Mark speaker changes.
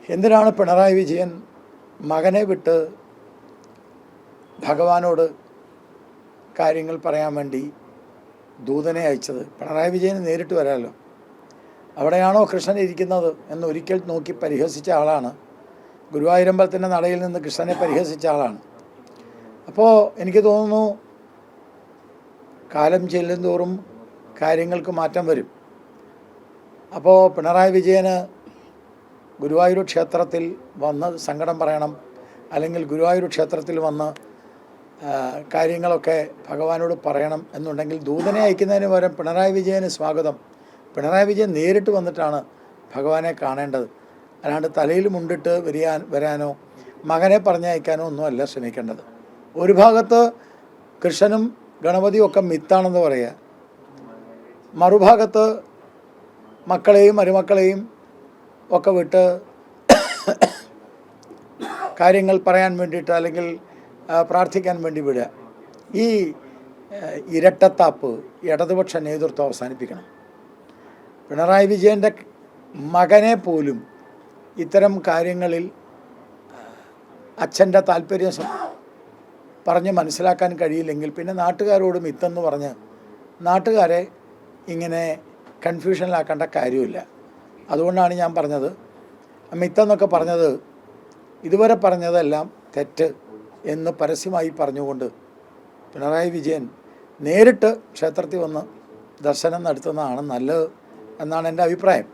Speaker 1: എന്തിനാണ് പിണറായി വിജയൻ മകനെ വിട്ട് ഭഗവാനോട് കാര്യങ്ങൾ പറയാൻ വേണ്ടി ദൂതനെ അയച്ചത്? പിണറായി വിജയന് നേരിട്ട് വരാമല്ലോ. അവിടെയാണോ കൃഷ്ണൻ ഇരിക്കുന്നത് എന്ന് ഒരിക്കൽ നോക്കി പരിഹസിച്ച ആളാണ്. ഗുരുവായൂരമ്പലത്തിൻ്റെ നടയിൽ നിന്ന് കൃഷ്ണനെ പരിഹസിച്ച ആളാണ്. അപ്പോൾ എനിക്ക് തോന്നുന്നു കാലം ചെല്ലുന്തോറും കാര്യങ്ങൾക്ക് മാറ്റം വരും. അപ്പോൾ പിണറായി വിജയന് ഗുരുവായൂർ ക്ഷേത്രത്തിൽ വന്ന് സങ്കടം പറയണം, അല്ലെങ്കിൽ ഗുരുവായൂർ ക്ഷേത്രത്തിൽ വന്ന് കാര്യങ്ങളൊക്കെ ഭഗവാനോട് പറയണം എന്നുണ്ടെങ്കിൽ ദൂതനെ അയക്കുന്നതിന് പകരം പിണറായി വിജയന് സ്വാഗതം. പിണറായി വിജയൻ നേരിട്ട് വന്നിട്ടാണ് ഭഗവാനെ കാണേണ്ടത്. അല്ലാണ്ട് തലയിൽ മുണ്ടിട്ട് വരാനോ മകനെ പറഞ്ഞയക്കാനോ ഒന്നുമല്ല ശ്രമിക്കേണ്ടത്. ഒരു ഭാഗത്ത് കൃഷ്ണനും ഗണപതിയും ഒക്കെ മിത്താണെന്ന് പറയുക, മറുഭാഗത്ത് മക്കളെയും മരുമക്കളെയും ഒക്കെ വിട്ട് കാര്യങ്ങൾ പറയാൻ വേണ്ടിയിട്ട് അല്ലെങ്കിൽ പ്രാർത്ഥിക്കാൻ വേണ്ടി വിടുക. ഈ ഇരട്ടത്താപ്പ് ഇടതുപക്ഷ നേതൃത്വം അവസാനിപ്പിക്കണം. പിണറായി വിജയൻ്റെ മകനെ പോലും ഇത്തരം കാര്യങ്ങളിൽ അച്ഛൻ്റെ താല്പര്യം പറഞ്ഞ് മനസ്സിലാക്കാൻ കഴിയില്ലെങ്കിൽ പിന്നെ നാട്ടുകാരോട് മിത്തെന്ന് പറഞ്ഞ് നാട്ടുകാരെ ഇങ്ങനെ കൺഫ്യൂഷനിലാക്കേണ്ട കാര്യമില്ല. അതുകൊണ്ടാണ് ഞാൻ പറഞ്ഞത്, മിത്തെന്നൊക്കെ പറഞ്ഞത് ഇതുവരെ പറഞ്ഞതെല്ലാം തെറ്റ് എന്ന് പരസ്യമായി പറഞ്ഞുകൊണ്ട് പിണറായി വിജയൻ നേരിട്ട് ക്ഷേത്രത്തിൽ വന്ന് ദർശനം നടത്തുന്നതാണ് നല്ലത് എന്നാണ് എൻ്റെ അഭിപ്രായം.